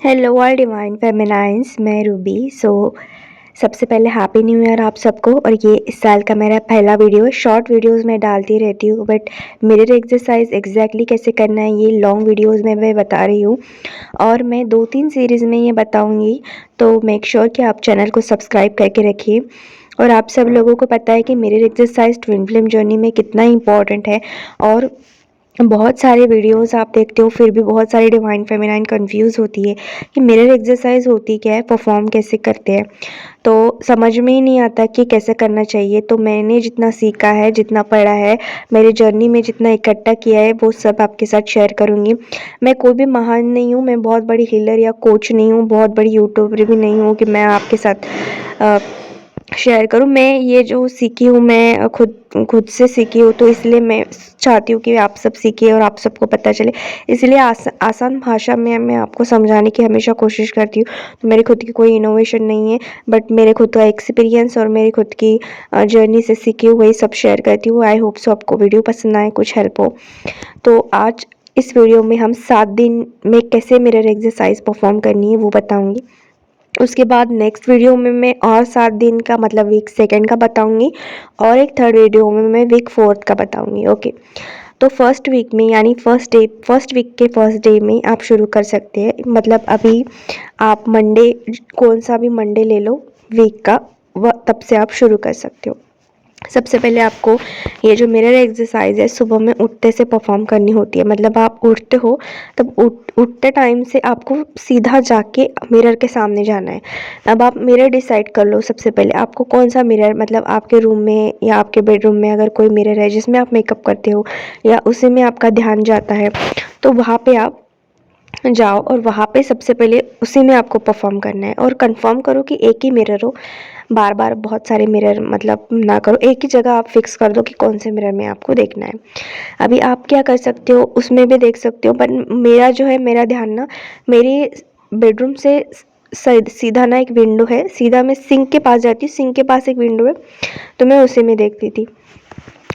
Hello all divine फेमिनाइंस, मैं Ruby. सबसे पहले हैप्पी न्यू ईयर आप सबको। और ये इस साल का मेरा पहला वीडियो है। शॉर्ट वीडियोस मैं डालती रहती हूँ, बट मिरर एक्सरसाइज एग्जैक्टली कैसे करना है ये लॉन्ग वीडियोस में मैं बता रही हूँ, और मैं 2-3 सीरीज़ में ये बताऊँगी। तो मेक श्योर कि आप चैनल को सब्सक्राइब करके रखिए। और आप सब लोगों को पता है कि mirror exercise twin flame journey में कितना इंपॉर्टेंट है, और बहुत सारे वीडियोस आप देखते हो फिर भी बहुत सारी डिवाइन फेमिनाइन कंफ्यूज होती है कि मिरर एक्सरसाइज होती क्या है, परफॉर्म कैसे करते हैं। तो समझ में ही नहीं आता कि कैसे करना चाहिए। तो मैंने जितना सीखा है, जितना पढ़ा है, मेरी जर्नी में जितना इकट्ठा किया है, वो सब आपके साथ शेयर करूँगी। मैं कोई भी महान नहीं हूँ, मैं बहुत बड़ी हीलर या कोच नहीं हूँ, बहुत बड़ी यूट्यूबर भी नहीं हूँ कि मैं आपके साथ शेयर करूँ। मैं ये जो सीखी हूँ मैं खुद से सीखी हूँ, तो इसलिए मैं चाहती हूँ कि आप सब सीखिए और आप सबको पता चले। इसलिए आसान भाषा में मैं आपको समझाने की हमेशा कोशिश करती हूँ। तो मेरी खुद की कोई इनोवेशन नहीं है, बट मेरे खुद का एक्सपीरियंस और मेरी खुद की जर्नी से सीखी हुई वही सब शेयर करती हूँ। आई होप सो आपको वीडियो पसंद आए, कुछ हेल्प हो। तो आज इस वीडियो में हम 7 दिन में कैसे मिरर एक्सरसाइज परफॉर्म करनी है वो बताऊँगी। उसके बाद नेक्स्ट वीडियो में मैं और 7 दिन का मतलब वीक सेकंड का बताऊंगी, और एक थर्ड वीडियो में मैं वीक फोर्थ का बताऊंगी। ओके, तो फर्स्ट वीक में यानी फर्स्ट वीक के फर्स्ट डे में आप शुरू कर सकते हैं। मतलब अभी आप मंडे, कौन सा भी मंडे ले लो वीक का, वह तब से आप शुरू कर सकते हो। सबसे पहले आपको ये जो मिरर एक्सरसाइज है सुबह में उठते से परफॉर्म करनी होती है। मतलब आप उठते हो, तब उठते टाइम से आपको सीधा जाके मिरर के सामने जाना है। अब आप मिरर डिसाइड कर लो सबसे पहले आपको कौन सा मिरर, मतलब आपके रूम में या आपके बेडरूम में अगर कोई मिरर है जिसमें आप मेकअप करते हो या उसी में आपका ध्यान जाता है, तो वहाँ पे आप जाओ और वहाँ पे सबसे पहले उसी में आपको परफॉर्म करना है। और कंफर्म करो कि एक ही मिरर हो, बार बार बहुत सारे मिरर मतलब ना करो, एक ही जगह आप फिक्स कर दो कि कौन से मिरर में आपको देखना है। अभी आप क्या कर सकते हो, उसमें भी देख सकते हो, पर मेरा जो है, मेरा ध्यान ना मेरे बेडरूम से सीधा ना एक विंडो है, सीधा मैं सिंक के पास जाती हूँ, सिंक के पास एक विंडो है, तो मैं उसी में देखती थी।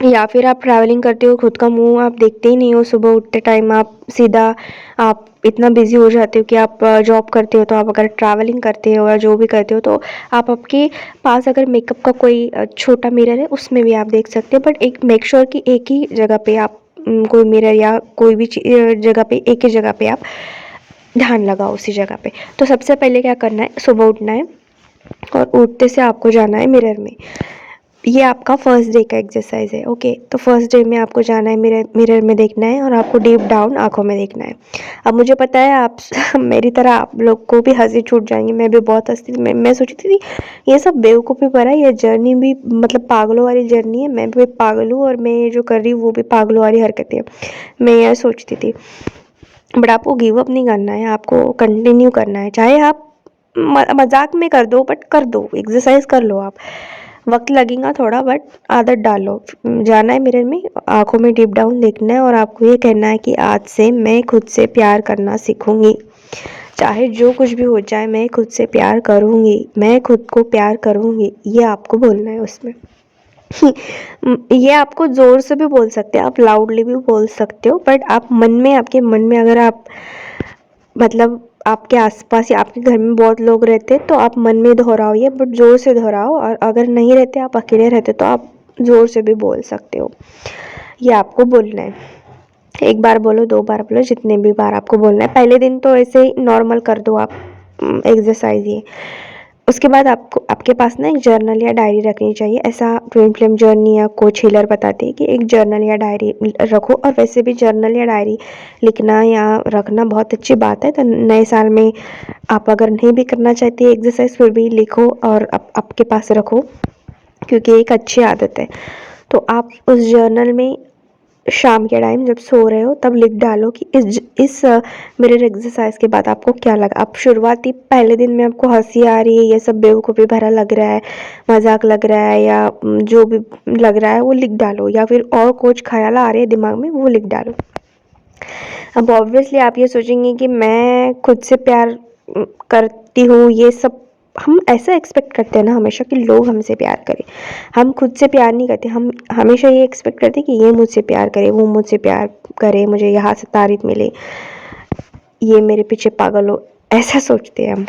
या फिर आप ट्रैवलिंग करते हो, खुद का मुंह आप देखते ही नहीं हो, सुबह उठते टाइम आप सीधा, आप इतना बिजी हो जाते हो कि आप जॉब करते हो, तो आप अगर ट्रैवलिंग करते हो या जो भी करते हो, तो आप आपके पास अगर मेकअप का कोई छोटा मिरर है उसमें भी आप देख सकते हो। बट एक मेक श्योर कि एक ही जगह पे आप कोई मिरर या कोई भी जगह पे, एक ही जगह पे आप ध्यान लगाओ उसी जगह पे। तो सबसे पहले क्या करना है, सुबह उठना है और उठते से आपको जाना है मिरर में। ये आपका फर्स्ट डे का एक्सरसाइज है। ओके, तो फर्स्ट डे में आपको जाना है, मिरर में देखना है और आपको डीप डाउन आंखों में देखना है। अब मुझे पता है आप मेरी तरह आप लोग को भी हंसी छूट जाएंगी, मैं भी बहुत हंसती थी। मैं सोचती थी ये सब बेवकूफ़ी भरा है, ये जर्नी भी मतलब पागलों वाली जर्नी है, मैं भी पागल हूँ और मैं ये जो कर रही हूँ वो भी पागलों वाली हरकतें हैं, मैं यह सोचती थी। बट आपको गिव अप नहीं करना है, आपको कंटिन्यू करना है। चाहे आप मजाक में कर दो, बट कर दो, एक्सरसाइज कर लो। आप वक्त लगेगा थोड़ा, बट आदत डालो। जाना है मिरर में, आंखों में डीप डाउन देखना है और आपको ये कहना है कि आज से मैं खुद से प्यार करना सीखूंगी। चाहे जो कुछ भी हो जाए, मैं खुद से प्यार करूंगी, मैं खुद को प्यार करूंगी, ये आपको बोलना है उसमें। ये आपको जोर से भी बोल सकते हो, आप लाउडली भी बोल सकते हो, बट आप मन में, आपके मन में अगर आप मतलब आपके आसपास या आपके घर में बहुत लोग रहते हैं तो आप मन में दोहराओ ये, बट जोर से दोहराओ। और अगर नहीं रहते, आप अकेले रहते, तो आप जोर से भी बोल सकते हो। ये आपको बोलना है, एक बार बोलो, 2 बार बोलो, जितने भी बार आपको बोलना है। पहले दिन तो ऐसे ही नॉर्मल कर दो आप एक्सरसाइज ये। उसके बाद आपको, आपके पास ना एक जर्नल या डायरी रखनी चाहिए। ऐसा ट्विन फ्लेम जर्नी या कोच हीलर बताते हैं कि एक जर्नल या डायरी रखो। और वैसे भी जर्नल या डायरी लिखना या रखना बहुत अच्छी बात है। तो नए साल में आप अगर नहीं भी करना चाहती एक्सरसाइज, फिर भी लिखो और आपके पास रखो, क्योंकि एक अच्छी आदत है। तो आप उस जर्नल में शाम के टाइम जब सो रहे हो तब लिख डालो कि इस मिरर एक्सरसाइज के बाद आपको क्या लगा। आप शुरुआती पहले दिन में आपको हंसी आ रही है, ये सब बेवकूफ़ी भरा लग रहा है, मजाक लग रहा है, या जो भी लग रहा है वो लिख डालो, या फिर और कुछ ख्याल आ रहे हैं दिमाग में वो लिख डालो। अब ऑब्वियसली आप ये सोचेंगे कि मैं खुद से प्यार करती हूँ, ये सब हम ऐसा एक्सपेक्ट करते हैं ना हमेशा कि लोग हमसे प्यार करें। हम खुद से प्यार नहीं करते, हम हमेशा ये एक्सपेक्ट करते हैं कि ये मुझसे प्यार करे, वो मुझसे प्यार करे, मुझे यहाँ से तारीफ मिले, ये मेरे पीछे पागल हो। ऐसा सोचते हैं हम।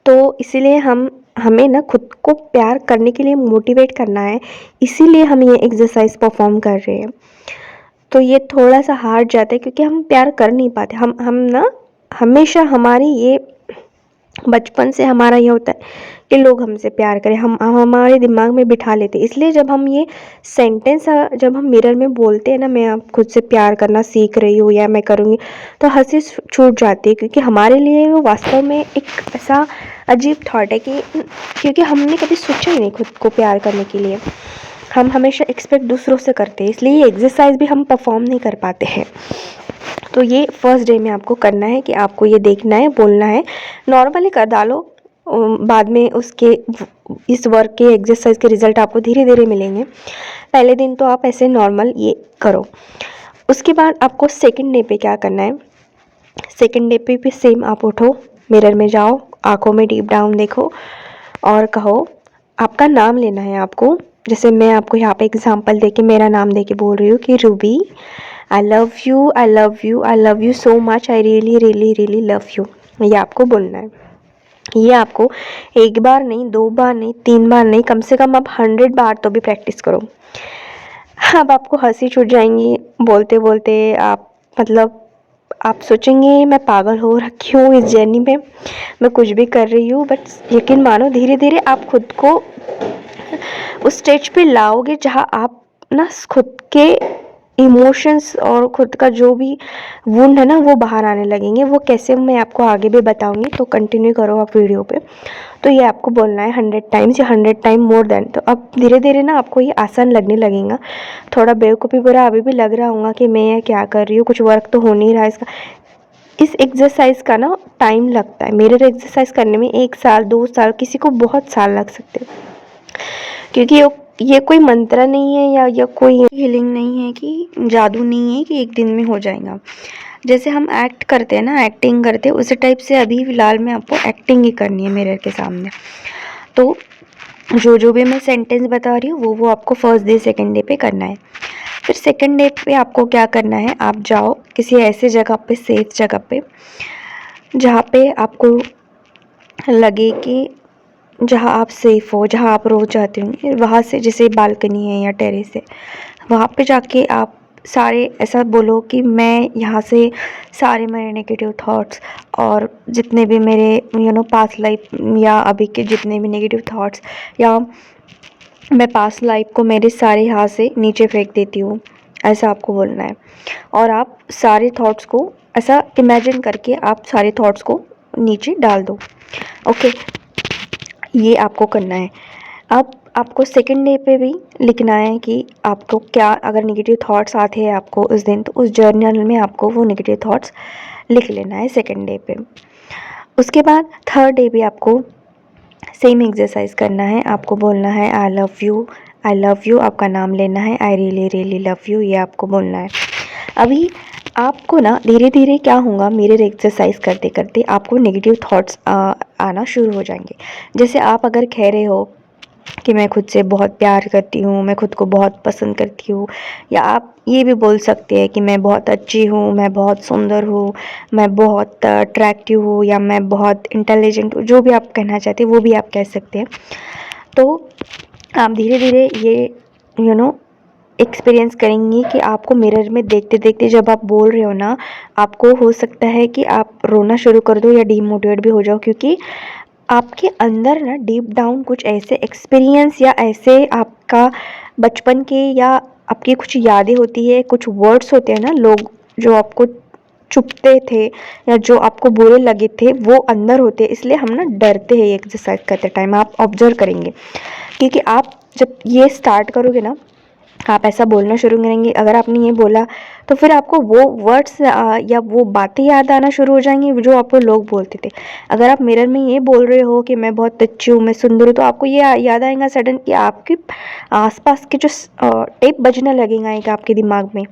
तो इसीलिए हमें ना खुद को प्यार करने के लिए मोटिवेट करना है, इसीलिए हम ये एक्सरसाइज परफॉर्म कर रहे हैं। तो ये थोड़ा सा हार्ड जाता है क्योंकि हम प्यार कर नहीं पाते। हम ना हमेशा हमारी ये बचपन से हमारा ये होता है कि लोग हमसे प्यार करें, हम हमारे दिमाग में बिठा लेते हैं। इसलिए जब हम ये सेंटेंस जब हम मिरर में बोलते हैं ना, मैं आप खुद से प्यार करना सीख रही हूँ या मैं करूँगी, तो हंसी छूट जाती है क्योंकि हमारे लिए वो वास्तव में एक ऐसा अजीब थॉट है कि क्योंकि हमने कभी सोचा ही नहीं खुद को प्यार करने के लिए। हम हमेशा एक्सपेक्ट दूसरों से करते हैं, इसलिए ये एक्सरसाइज भी हम परफॉर्म नहीं कर पाते हैं। तो ये फर्स्ट डे में आपको करना है कि आपको ये देखना है, बोलना है, नॉर्मली कर डालो। बाद में उसके इस वर्क के एक्सरसाइज के रिजल्ट आपको धीरे धीरे मिलेंगे। पहले दिन तो आप ऐसे नॉर्मल ये करो। उसके बाद आपको सेकंड डे पे क्या करना है, सेकंड डे पे भी सेम आप उठो, मिरर में जाओ, आंखों में डीप डाउन देखो और कहो, आपका नाम लेना है आपको। जैसे मैं आपको यहाँ पे एग्जांपल देके मेरा नाम देके बोल रही हूँ कि Ruby, I love you, I love you, I love you so much, I really really really love you. ये आपको बोलना है। ये आपको एक बार नहीं, 2 बार नहीं, 3 बार नहीं, कम से कम आप 100 बार तो भी प्रैक्टिस करो। अब आपको हंसी छूट जाएंगी बोलते बोलते। आप मतलब आप सोचेंगे मैं पागल हो रखी हूँ इस जर्नी में, मैं कुछ भी कर रही हूँ। बट यकीन मानो, धीरे धीरे आप खुद को उस स्टेज पे लाओगे जहाँ आप ना खुद के इमोशंस और खुद का जो भी वुंड है ना वो बाहर आने लगेंगे। वो कैसे मैं आपको आगे भी बताऊंगी, तो कंटिन्यू करो आप वीडियो पे। तो ये आपको बोलना है 100 टाइम्स या 100 टाइम मोर देन। तो अब धीरे धीरे ना आपको ये आसान लगने लगेगा। थोड़ा बेवकूफ़ी भरा अभी भी लग रहा होगा कि मैं ये क्या कर रही हूँ, कुछ वर्क तो हो नहीं रहा इसका। इस एक्सरसाइज का ना टाइम लगता है, मेरे एक्सरसाइज करने में 1 साल 2 साल, किसी को बहुत साल लग सकते हैं। क्योंकि ये कोई मंत्र नहीं है या कोई हीलिंग नहीं है, कि जादू नहीं है कि एक दिन में हो जाएगा। जैसे हम एक्ट करते हैं ना, एक्टिंग करते हैं, उसी टाइप से अभी फ़िलहाल में आपको एक्टिंग ही करनी है मिरर के सामने। तो जो भी मैं सेंटेंस बता रही हूँ वो आपको फर्स्ट डे सेकंड डे पे करना है। फिर सेकंड डे पे आपको क्या करना है, आप जाओ किसी ऐसे जगह पे, सेफ जगह पे, जहाँ पे आपको लगे कि जहाँ आप सेफ़ हो, जहाँ आप रोज़ जाते होंगे, वहाँ से, जैसे बालकनी है या टेरेस है, वहाँ पे जाके आप सारे ऐसा बोलो कि मैं यहाँ से सारे मेरे नेगेटिव थॉट्स और जितने भी मेरे पास्ट लाइफ या अभी के जितने भी नेगेटिव थॉट्स, या मैं पास्ट लाइफ को मेरे सारे यहाँ से नीचे फेंक देती हूँ, ऐसा आपको बोलना है। और आप सारे थॉट्स को ऐसा इमेजिन करके आप सारे थॉट्स को नीचे डाल दो। ओके, ये आपको करना है। अब आपको सेकंड डे पे भी लिखना है कि आपको क्या, अगर नेगेटिव थॉट्स आते हैं आपको उस दिन, तो उस जर्नल में आपको वो नेगेटिव थॉट्स लिख लेना है सेकंड डे पे। उसके बाद थर्ड डे भी आपको सेम एक्सरसाइज करना है। आपको बोलना है I love you, I love you, आपका नाम लेना है, I really really love you, ये आपको बोलना है। अभी आपको ना धीरे धीरे क्या होगा, मिरर एक्सरसाइज करते करते आपको नेगेटिव थॉट्स आना शुरू हो जाएंगे। जैसे आप अगर कह रहे हो कि मैं खुद से बहुत प्यार करती हूँ, मैं खुद को बहुत पसंद करती हूँ, या आप ये भी बोल सकते हैं कि मैं बहुत अच्छी हूँ, मैं बहुत सुंदर हूँ, मैं बहुत अट्रैक्टिव हूँ, या मैं बहुत इंटेलिजेंट हूँ, जो भी आप कहना चाहते हैं वो भी आप कह सकते हैं। तो आप धीरे धीरे ये एक्सपीरियंस करेंगी कि आपको मिरर में देखते देखते जब आप बोल रहे हो ना, आपको हो सकता है कि आप रोना शुरू कर दो या डीमोटिवेट भी हो जाओ, क्योंकि आपके अंदर ना डीप डाउन कुछ ऐसे एक्सपीरियंस या ऐसे आपका बचपन के या आपकी कुछ यादें होती है, कुछ वर्ड्स होते हैं ना, लोग जो आपको चुभते थे या जो आपको बुरे लगे थे, वो अंदर होते हैं। इसलिए हम ना डरते हैं ये एक्सरसाइज करते टाइम। आप ऑब्जर्व करेंगे क्योंकि आप जब ये स्टार्ट करोगे ना, आप ऐसा बोलना शुरू करेंगे, अगर आपने ये बोला तो फिर आपको वो वर्ड्स या वो बातें याद आना शुरू हो जाएंगी जो आपको लोग बोलते थे। अगर आप मिरर में ये बोल रहे हो कि मैं बहुत अच्छी हूँ, मैं सुंदर हूँ, तो आपको ये याद आएगा सडन कि आपके आसपास के जो टेप बजना लगेगा आपके दिमाग में।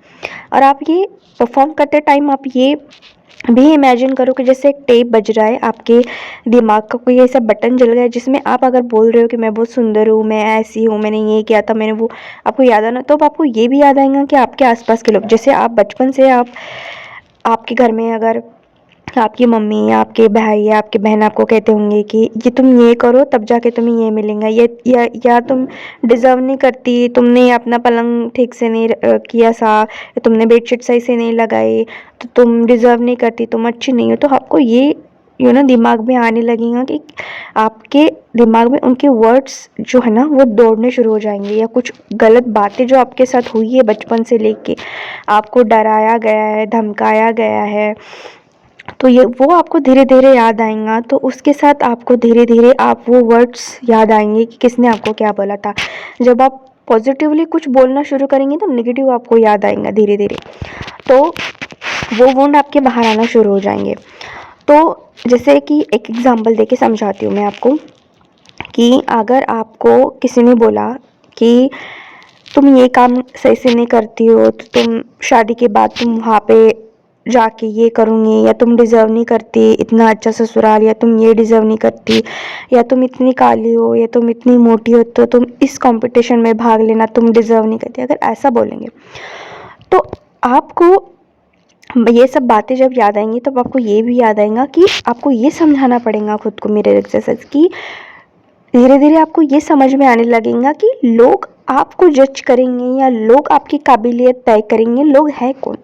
और आप ये परफॉर्म करते टाइम आप ये भी इमेजिन करो कि जैसे एक टेप बज रहा है, आपके दिमाग का कोई ऐसा बटन जल गया है जिसमें आप अगर बोल रहे हो कि मैं बहुत सुंदर हूँ, मैं ऐसी हूँ, मैंने ये किया था, मैंने वो, आपको याद आना, तो आपको ये भी याद आएगा कि आपके आसपास के लोग, जैसे आप बचपन से आप आपके घर में अगर आपकी मम्मी या आपके भाई या आपके बहन आपको कहते होंगे कि ये तुम ये करो तब जाके तुम्हें ये मिलेगा, ये या तुम डिज़र्व नहीं करती, तुमने अपना पलंग ठीक से नहीं किया सा, तुमने बेडशीट सही से नहीं लगाई, तो तुम डिज़र्व नहीं करती, तुम अच्छी नहीं हो। तो आपको ये दिमाग में आने लगेगा कि आपके दिमाग में उनके वर्ड्स जो है ना वो दौड़ने शुरू हो जाएंगे, या कुछ गलत बातें जो आपके साथ हुई है बचपन से लेके, आपको डराया गया है, धमकाया गया है, तो ये वो आपको धीरे धीरे याद आएगा। तो उसके साथ आपको धीरे धीरे आप वो वर्ड्स याद आएंगे कि किसने आपको क्या बोला था। जब आप पॉजिटिवली कुछ बोलना शुरू करेंगे तो नेगेटिव आपको याद आएगा धीरे धीरे, तो वो वुंड आपके बाहर आना शुरू हो जाएंगे। तो जैसे कि एक एग्जांपल देके समझाती हूँ मैं आपको कि अगर आपको किसी ने बोला कि तुम ये काम सही से नहीं करती हो, तो तुम शादी के बाद तुम वहाँ पे जाके ये करूँगी, या तुम डिज़र्व नहीं करती इतना अच्छा ससुराल, या तुम ये डिज़र्व नहीं करती, या तुम इतनी काली हो, या तुम इतनी मोटी हो, तो तुम इस कंपटीशन में भाग लेना, तुम डिज़र्व नहीं करती, अगर ऐसा बोलेंगे तो आपको ये सब बातें जब याद आएंगी तब आपको ये भी याद आएगा कि आपको ये समझाना पड़ेगा खुद को मिरर एक्सरसाइज की। धीरे धीरे आपको ये समझ में आने लगेगा कि लोग आपको जज करेंगे या लोग आपकी काबिलियत तय करेंगे, लोग है कौन।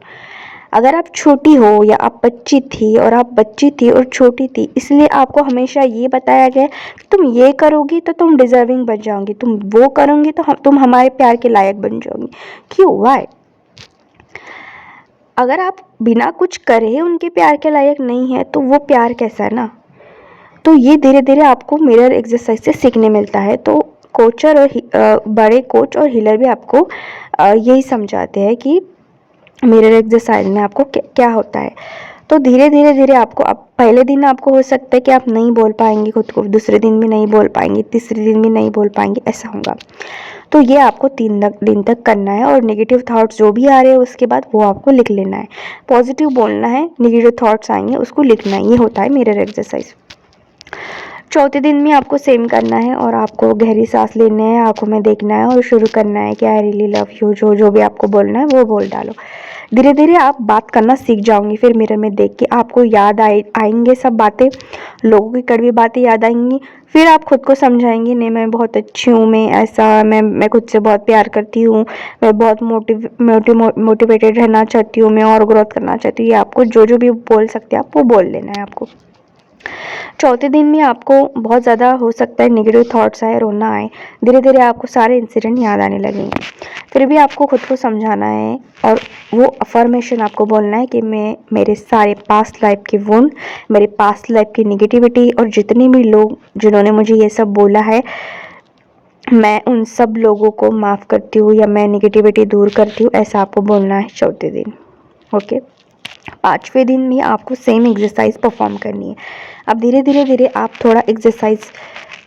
अगर आप छोटी हो या आप बच्ची थी, और आप बच्ची थी और छोटी थी, इसलिए आपको हमेशा ये बताया गया कि तुम ये करोगी तो तुम डिजर्विंग बन जाओगी, तुम वो करोगी तो तुम हमारे प्यार के लायक बन जाओगी। क्यों? वाई? अगर आप बिना कुछ करे उनके प्यार के लायक नहीं है तो वो प्यार कैसा है ना। तो ये धीरे धीरे आपको मिरर एक्सरसाइज से सीखने मिलता है। तो कोचर और बड़े कोच और हीलर भी आपको यही समझाते हैं कि मिरर एक्सरसाइज में आपको क्या होता है। तो धीरे धीरे धीरे आपको, अब पहले दिन आपको हो सकता है कि आप नहीं बोल पाएंगे खुद को, दूसरे दिन भी नहीं बोल पाएंगे, तीसरे दिन भी नहीं बोल पाएंगे, ऐसा होगा। तो ये आपको 3 दिन तक करना है, और नेगेटिव थॉट्स जो भी आ रहे हैं उसके बाद वो आपको लिख लेना है। पॉजिटिव बोलना है, नेगेटिव थॉट्स आएंगे उसको लिखना है। ये होता है मिरर एक्सरसाइज। चौथे दिन में आपको सेम करना है, और आपको गहरी सांस लेना है, आंखों में देखना है और शुरू करना है कि आई रियली लव यू, जो भी आपको बोलना है वो बोल डालो। धीरे धीरे आप बात करना सीख जाओगे, फिर मिरर में देख के आपको याद आएंगे सब बातें, लोगों की कड़वी बातें याद आएंगी। फिर आप खुद को समझाएंगे, नहीं मैं बहुत अच्छी हूँ, मैं ऐसा, मैं खुद से बहुत प्यार करती हूँ, मैं बहुत मोटिवेटेड रहना चाहती हूँ, मैं और ग्रोथ करना चाहती हूँ। ये आपको जो भी बोल सकते हैं आप वो बोल लेना है आपको। चौथे दिन में आपको बहुत ज़्यादा हो सकता है नेगेटिव थॉट्स आए, रोना आए, धीरे धीरे आपको सारे इंसिडेंट याद आने लगेंगे। फिर भी आपको खुद को समझाना है, और वो अफर्मेशन आपको बोलना है कि मैं मेरे सारे पास्ट लाइफ के वुंड, मेरे पास्ट लाइफ की नेगेटिविटी, और जितने भी लोग जिन्होंने मुझे ये सब बोला है, मैं उन सब लोगों को माफ़ करती हूँ, या मैं नेगेटिविटी दूर करती हूँ, ऐसा आपको बोलना है चौथे दिन। ओके। 5वें दिन भी आपको सेम एक्सरसाइज परफॉर्म करनी है। अब धीरे धीरे धीरे आप थोड़ा एक्सरसाइज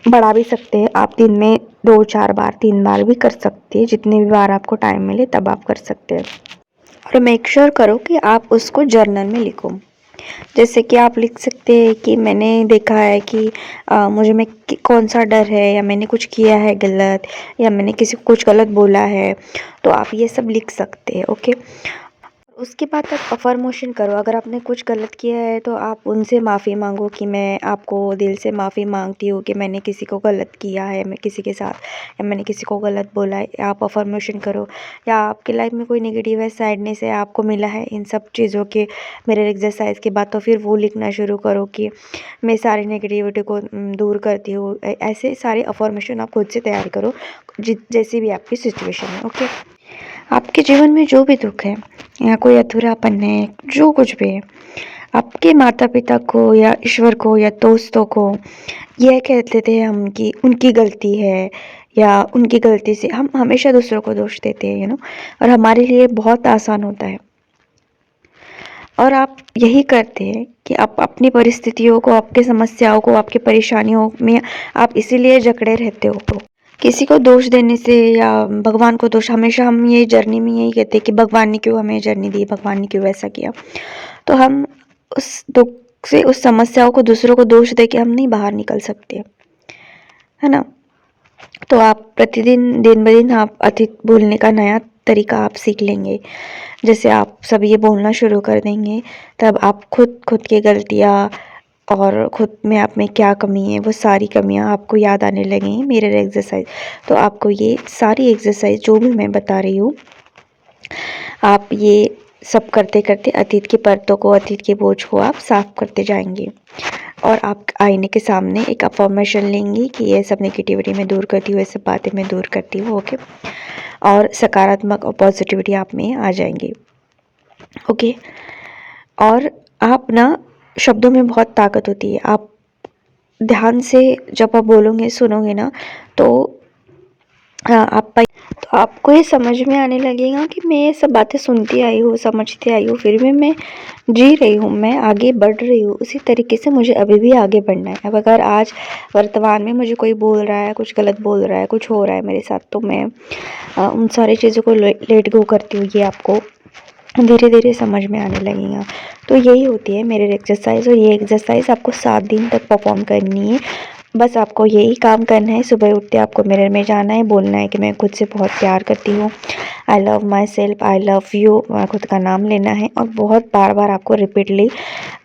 बढ़ा भी सकते हैं, आप दिन में 2-4 बार 3 बार भी कर सकते हैं, जितने भी बार आपको टाइम मिले तब आप कर सकते हैं। और मेक श्योर करो कि आप उसको जर्नल में लिखो। जैसे कि आप लिख सकते हैं कि मैंने देखा है कि मुझे में कौन सा डर है, या मैंने कुछ किया है गलत, या मैंने किसी को कुछ गलत बोला है, तो आप ये सब लिख सकते हैं। ओके। उसके बाद आप अफर्मेशन करो, अगर आपने कुछ गलत किया है तो आप उनसे माफ़ी मांगो कि मैं आपको दिल से माफ़ी मांगती हूँ कि मैंने किसी को गलत किया है, मैं किसी के साथ, या मैंने किसी को गलत बोला है। आप अफर्मेशन करो। या आपकी लाइफ में कोई नेगेटिव है, सैडनेस है, आपको मिला है इन सब चीज़ों के मिरर एक्सरसाइज के बाद, तो फिर वो लिखना शुरू करो कि मैं सारी नेगेटिविटी को दूर करती हूँ। ऐसे सारे अफर्मेशन आप खुद से तैयार करो, जैसी भी आपकी सिचुएशन है। ओके। आपके जीवन में जो भी दुख है, या कोई अधूरापन है, जो कुछ भी है, आपके माता पिता को या ईश्वर को या दोस्तों को यह कहते थे हम कि उनकी गलती है, या उनकी गलती से हम हमेशा दूसरों को दोष देते हैं, और हमारे लिए बहुत आसान होता है। और आप यही करते हैं कि आप अपनी परिस्थितियों को, आपकी समस्याओं को, आपकी परेशानियों में आप इसीलिए जकड़े रहते हो। किसी को दोष देने से, या भगवान को दोष, हमेशा हम ये जर्नी में यही कहते हैं कि भगवान ने क्यों हमें जर्नी दी, भगवान ने क्यों ऐसा किया। तो हम उस दुख से, उस समस्याओं को दूसरों को दोष दे के हम नहीं बाहर निकल सकते, है ना। तो आप प्रतिदिन, दिन ब दिन आप अतीत भूलने का नया तरीका आप सीख लेंगे। जैसे आप सब ये बोलना शुरू कर देंगे, तब आप खुद की गलतियाँ और खुद में आप में क्या कमी है वो सारी कमियां आपको याद आने लगेंगी मिरर एक्सरसाइज। तो आपको ये सारी एक्सरसाइज जो भी मैं बता रही हूँ, आप ये सब करते करते अतीत की परतों को, अतीत के बोझ को आप साफ करते जाएंगे। और आप आईने के सामने एक अफर्मेशन लेंगी कि ये सब नेगेटिविटी मैं दूर करती हूँ, ये सब बातें मैं दूर करती हूँ। ओके, और सकारात्मक और पॉजिटिविटी आप में आ जाएंगी। ओके, और आप ना, शब्दों में बहुत ताकत होती है। आप ध्यान से जब आप बोलोगे, सुनोगे ना, तो आप तो आपको ये समझ में आने लगेगा कि मैं ये सब बातें सुनती आई हूँ, समझती आई हूँ, फिर भी मैं जी रही हूँ, मैं आगे बढ़ रही हूँ। उसी तरीके से मुझे अभी भी आगे बढ़ना है। अब अगर आज वर्तमान में मुझे कोई बोल रहा है, कुछ गलत बोल रहा है, कुछ हो रहा है मेरे साथ, तो मैं उन सारी चीज़ों को लेट गो करती हूँ। ये आपको धीरे धीरे समझ में आने लगेगा। तो यही होती है मेरी एक्सरसाइज, और ये एक्सरसाइज आपको 7 दिन तक परफॉर्म करनी है। बस आपको यही काम करना है। सुबह उठते आपको मिरर में जाना है, बोलना है कि मैं खुद से बहुत प्यार करती हूँ, I love my self, I love you, खुद का नाम लेना है, और बहुत बार बार आपको रिपीटली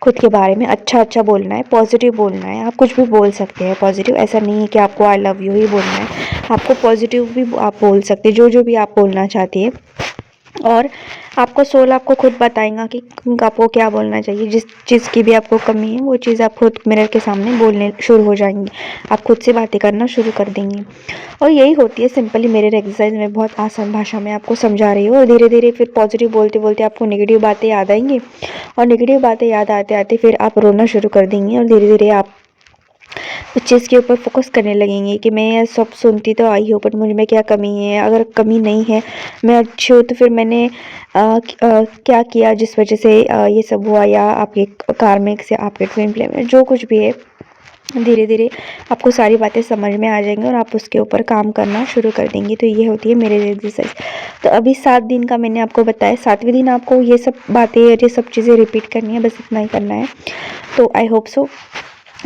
खुद के बारे में अच्छा बोलना है, पॉजिटिव बोलना है। आप कुछ भी बोल सकते हैं पॉजिटिव, ऐसा नहीं है कि आपको आई लव यू ही बोलना है, आपको पॉजिटिव भी आप बोल सकते हैं, जो भी आप बोलना चाहती है। और आपको सोल आपको खुद बताएगा कि आपको क्या बोलना चाहिए। जिस चीज़ की भी आपको कमी है वो चीज़ आप खुद मिरर के सामने बोलने शुरू हो जाएंगी, आप खुद से बातें करना शुरू कर देंगी। और यही होती है सिंपली मिरर एक्सरसाइज। में बहुत आसान भाषा में आपको समझा रही हूँ, और धीरे धीरे फिर पॉजिटिव बोलते बोलते आपको नेगेटिव बातें याद आएंगी, और नेगेटिव बातें याद आते आते फिर आप रोना शुरू कर देंगी, और धीरे धीरे आप उस चीज़ के ऊपर फोकस करने लगेंगे कि मैं सब सुनती तो आई हूँ, बट मुझ में क्या कमी है। अगर कमी नहीं है, मैं अच्छी हूँ, तो फिर मैंने क्या किया जिस वजह से ये सब हुआ, या आपके कार्मिक से, आपके ट्विन फ्लेम में जो कुछ भी है, धीरे धीरे आपको सारी बातें समझ में आ जाएंगी और आप उसके ऊपर काम करना शुरू कर देंगे। तो ये होती है मेरे एक्सरसाइज। तो अभी 7 दिन का मैंने आपको बताया, 7वें दिन आपको ये सब बातें, ये सब चीज़ें रिपीट करनी है, बस इतना ही करना है। तो आई होप सो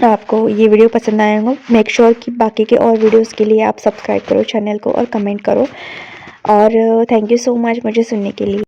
आपको ये वीडियो पसंद आया होगा। मेक श्योर कि बाकी के और वीडियोस के लिए आप सब्सक्राइब करो चैनल को और कमेंट करो। और थैंक यू सो मच मुझे सुनने के लिए।